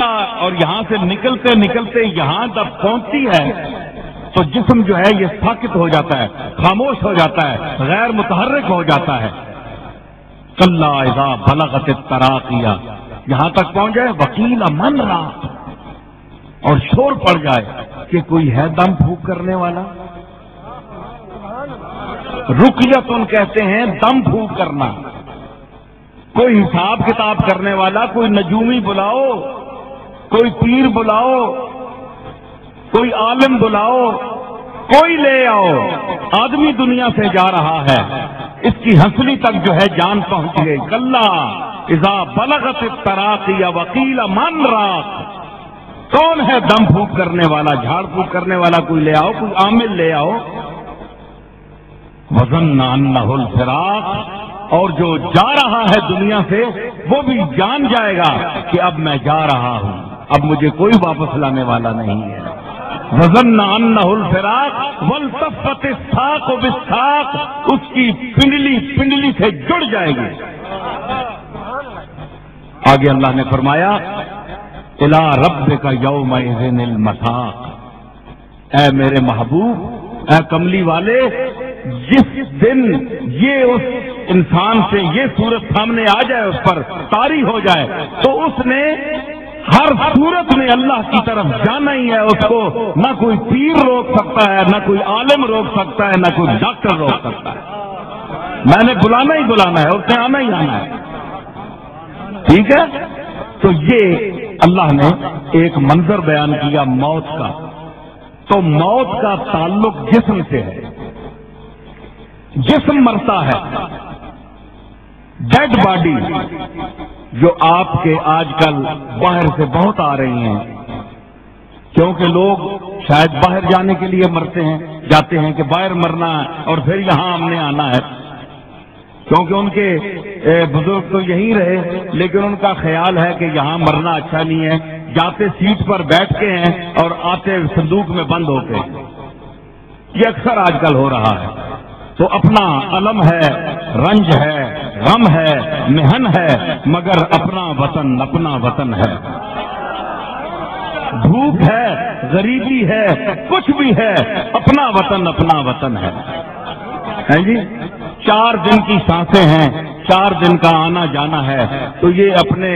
اور یہاں سے نکلتے نکلتے یہاں جب پہنچتی ہے تو جسم جو ہے یہ ساکت ہو جاتا ہے، خاموش ہو جاتا ہے، غیر متحرک ہو جاتا ہے۔ کلا اذا بلغت التراقیہ، یہاں تک پہنچ جائے وکیل من راق، اور شور پڑ جائے کہ کوئی ہے دم پھونک کرنے والا۔ رقیتن کہتے ہیں دم پھونک کرنا، کوئی حساب کتاب کرنے والا، کوئی نجومی بلاؤ، کوئی پیر بلاؤ، کوئی عالم بلاؤ، کوئی لے آؤ۔ آدمی دنیا سے جا رہا ہے، اس کی ہنسلی تک جو ہے جان پہنچ گئی۔ کلا اذا بلغت التراقی وقیل من راق، کون ہے دم پھونک کرنے والا، جھاڑ پھونک کرنے والا، کوئی لے آؤ، کوئی عامل لے آؤ۔ وظن انہ الفراق، اور جو جا رہا ہے دنیا سے وہ بھی جان جائے گا کہ اب میں جا رہا ہوں، اب مجھے کوئی واپس لانے والا نہیں ہے۔ وظن انہ الفراق والتفت الساق بالساق، اس کی پنڈلی پنڈلی سے جڑ جائے گی۔ آگے اللہ نے فرمایا الی ربک یومئذ المساق، اے میرے محبوب، اے کملی والے، جس دن یہ اس انسان سے یہ صورت سامنے آ جائے، اس پر طاری ہو جائے، تو اس نے ہر صورت میں اللہ کی طرف جانا ہی ہے۔ اس کو نہ کوئی پیر روک سکتا ہے، نہ کوئی عالم روک سکتا ہے، نہ کوئی ڈاکٹر روک سکتا ہے۔ میں نے بلانا ہی بلانا ہے، اس نے آنا ہی آنا ہے۔ ٹھیک ہے، تو یہ اللہ نے ایک منظر بیان کیا موت کا۔ تو موت کا تعلق جسم سے ہے، جسم مرتا ہے، ڈیڈ باڈی جو آپ کے آج کل باہر سے بہت آ رہی ہیں، کیونکہ لوگ شاید باہر جانے کے لیے مرتے ہیں، جاتے ہیں کہ باہر مرنا ہے اور پھر یہاں ہم نے آنا ہے، کیونکہ ان کے بزرگ تو یہیں رہے، لیکن ان کا خیال ہے کہ یہاں مرنا اچھا نہیں ہے، جاتے سیٹ پر بیٹھ کے ہیں اور آتے صندوق میں بند ہو کے۔ یہ اکثر آج کل ہو رہا ہے۔ تو اپنا الم ہے، رنج ہے، غم ہے، محن ہے، مگر اپنا وطن ہے۔ بھوک ہے، غریبی ہے، کچھ بھی ہے، اپنا وطن ہے۔ ہیں جی، 4 دن کی سانسیں ہیں، 4 دن کا آنا جانا ہے، تو یہ اپنے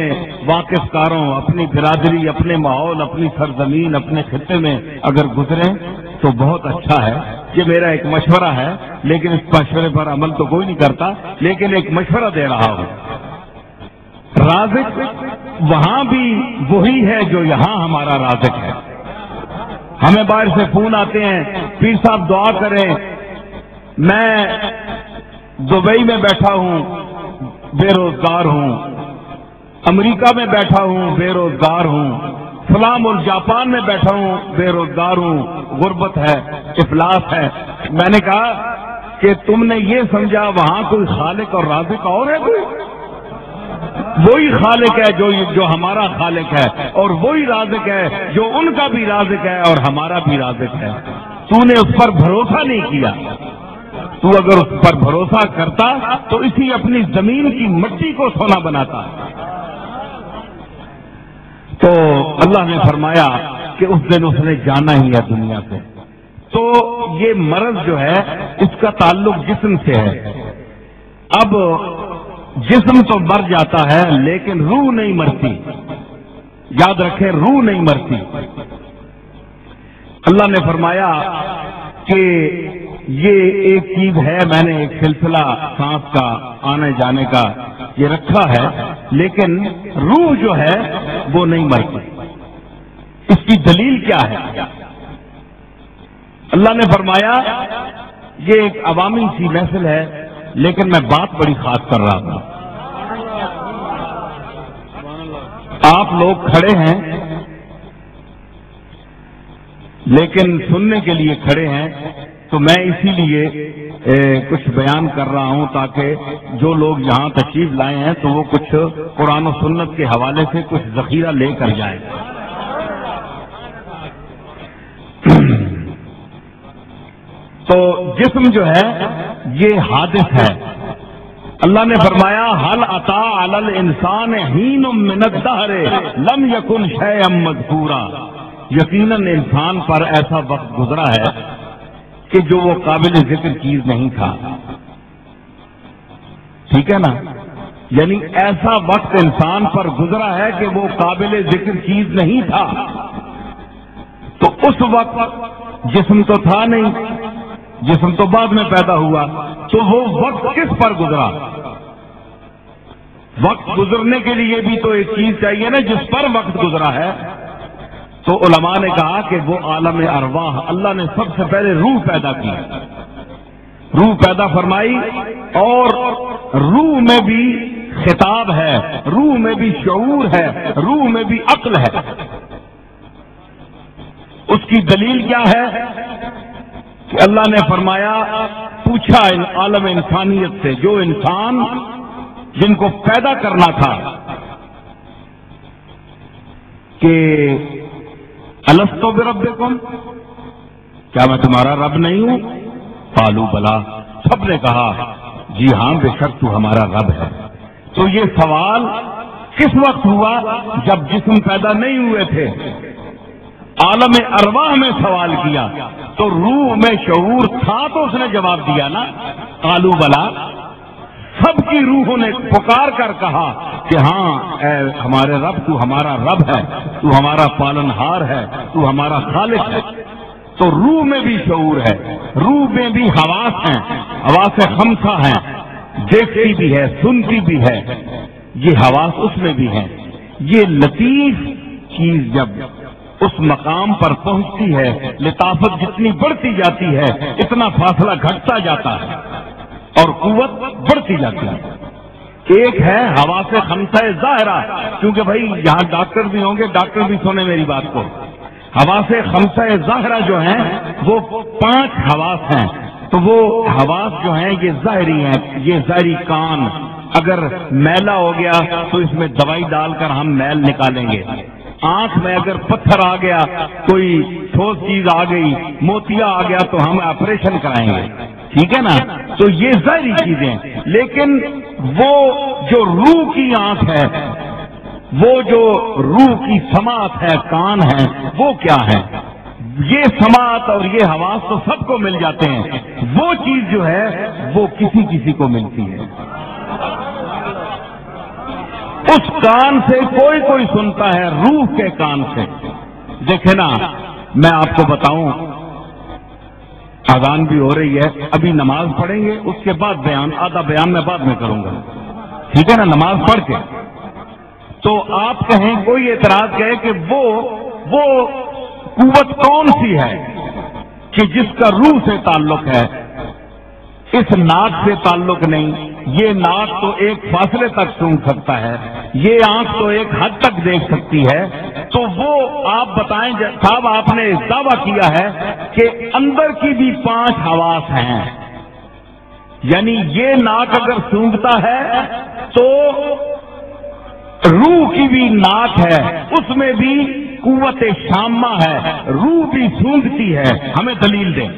واقف کاروں، اپنی برادری، اپنے ماحول، اپنی سرزمین، اپنے خطے میں اگر گزریں تو بہت اچھا ہے۔ یہ میرا ایک مشورہ ہے، لیکن اس مشورے پر عمل تو کوئی نہیں کرتا، لیکن ایک مشورہ دے رہا ہوں۔ رازق وہاں بھی وہی ہے جو یہاں ہمارا رازق ہے۔ ہمیں باہر سے فون آتے ہیں، پیر صاحب دعا کریں، میں دبئی میں بیٹھا ہوں، بے روزگار ہوں، امریکہ میں بیٹھا ہوں، بے روزگار ہوں، فلاں ملک جاپان میں بیٹھا ہوں، بے روزگار ہوں، غربت ہے، افلاس ہے۔ میں نے کہا کہ تم نے یہ سمجھا وہاں کوئی خالق اور رازق اور ہے؟ کوئی وہی خالق ہے جو ہمارا خالق ہے، اور وہی رازق ہے جو ان کا بھی رازق ہے اور ہمارا بھی رازق ہے۔ تو نے اس پر بھروسہ نہیں کیا۔ تو اگر اس پر بھروسہ کرتا تو اسی اپنی زمین کی مٹی کو سونا بناتا۔ تو اللہ نے فرمایا کہ اس دن اس نے جانا ہی ہے دنیا سے۔ تو یہ مرض جو ہے اس کا تعلق جسم سے ہے۔ اب جسم تو مر جاتا ہے لیکن روح نہیں مرتی، یاد رکھیں، روح نہیں مرتی۔ اللہ نے فرمایا کہ یہ ایک چیز ہے، میں نے ایک سلسلہ سانس کا آنے جانے کا یہ رکھا ہے، لیکن روح جو ہے وہ نہیں مرتی۔ اس کی دلیل کیا ہے؟ اللہ نے فرمایا یہ ایک عوامی سی محفل ہے، لیکن میں بات بڑی خاص کر رہا تھا۔ آپ لوگ کھڑے ہیں لیکن سننے کے لیے کھڑے ہیں، تو میں اسی لیے کچھ بیان کر رہا ہوں تاکہ جو لوگ یہاں تشریف لائے ہیں تو وہ کچھ قرآن و سنت کے حوالے سے کچھ ذخیرہ لے کر جائیں۔ تو جسم جو ہے یہ حادث ہے، اللہ نے فرمایا حل عطا علی الانسان حین من الدہر لم یکن شیئا مذکورا، یقیناً انسان پر ایسا وقت گزرا ہے کہ جو وہ قابل ذکر چیز نہیں تھا. ٹھیک ہے نا؟ یعنی ایسا وقت انسان پر گزرا ہے کہ وہ قابل ذکر چیز نہیں تھا. تو اس وقت جسم تو تھا نہیں، جسم تو بعد میں پیدا ہوا، تو وہ وقت کس پر گزرا؟ وقت گزرنے کے لیے بھی تو ایک چیز چاہیے نا جس پر وقت گزرا ہے. تو علماء نے کہا کہ وہ عالم ارواح، اللہ نے سب سے پہلے روح پیدا کی، روح پیدا فرمائی، اور روح میں بھی خطاب ہے، روح میں بھی شعور ہے، روح میں بھی عقل ہے. اس کی دلیل کیا ہے کہ اللہ نے فرمایا، پوچھا عالم انسانیت سے، جو انسان جن کو پیدا کرنا تھا، کہ الستو بربکم، کیا میں تمہارا رب نہیں ہوں؟ قالوا بلا، سب نے کہا جی ہاں بے شک تو ہمارا رب ہے. تو یہ سوال کس وقت ہوا؟ جب جسم پیدا نہیں ہوئے تھے. عالم ارواح میں سوال کیا تو روح میں شعور تھا تو اس نے جواب دیا نا، قالوا بلا. سب کی روحوں نے پکار کر کہا کہ ہاں اے ہمارے رب، تو ہمارا رب ہے، تو ہمارا پالنہار ہے، تو ہمارا خالق ہے. تو روح میں بھی شعور ہے، روح میں بھی حواس ہیں، حواس خمسہ ہیں، دیکھتی بھی ہے، سنتی بھی ہے، یہ حواس اس میں بھی ہیں. یہ لطیف چیز جب اس مقام پر پہنچتی ہے، لطافت جتنی بڑھتی جاتی ہے اتنا فاصلہ گھٹتا جاتا ہے اور قوت بڑھتی جاتی ہے. ایک ہے حواس خمسہ ظاہرہ، کیونکہ بھائی یہاں ڈاکٹر بھی ہوں گے، ڈاکٹر بھی سنیں میری بات کو. حواس خمسہ ظاہرہ جو ہیں وہ 5 حواس ہیں. تو وہ حواس جو ہیں یہ ظاہری ہیں. یہ ظاہری کان اگر میلا ہو گیا تو اس میں دوائی ڈال کر ہم میل نکالیں گے. آنکھ میں اگر پتھر آ گیا، کوئی ٹھوس چیز آ گئی، موتیا آ گیا تو ہم آپریشن کرائیں گے. ٹھیک ہے نا؟ تو یہ ظاہری چیزیں. لیکن وہ جو روح کی آنکھ ہے، وہ جو روح کی سماعت ہے، کان ہے، وہ کیا ہے؟ یہ سماعت اور یہ حواس تو سب کو مل جاتے ہیں. وہ چیز جو ہے وہ کسی کسی کو ملتی ہے. اس کان سے کوئی سنتا ہے، روح کے کان سے. دیکھیں نا، میں آپ کو بتاؤں، اذان بھی ہو رہی ہے، ابھی نماز پڑھیں گے، اس کے بعد بیان، آدھا بیان میں بعد میں کروں گا. ٹھیک ہے نا؟ نماز پڑھ کے تو آپ کہیں، کوئی اعتراض کہے کہ وہ قوت کون سی ہے کہ جس کا روح سے تعلق ہے، اس ناک سے تعلق نہیں. یہ ناک تو ایک فاصلے تک سونگ سکتا ہے، یہ آنکھ تو ایک حد تک دیکھ سکتی ہے. تو وہ آپ بتائیں صاحب، آپ نے دعویٰ کیا ہے کہ اندر کی بھی 5 حواس ہیں. یعنی یہ ناک اگر سونگتا ہے تو روح کی بھی ناک ہے، اس میں بھی قوت شامہ ہے، روح بھی سونگتی ہے. ہمیں دلیل دیں.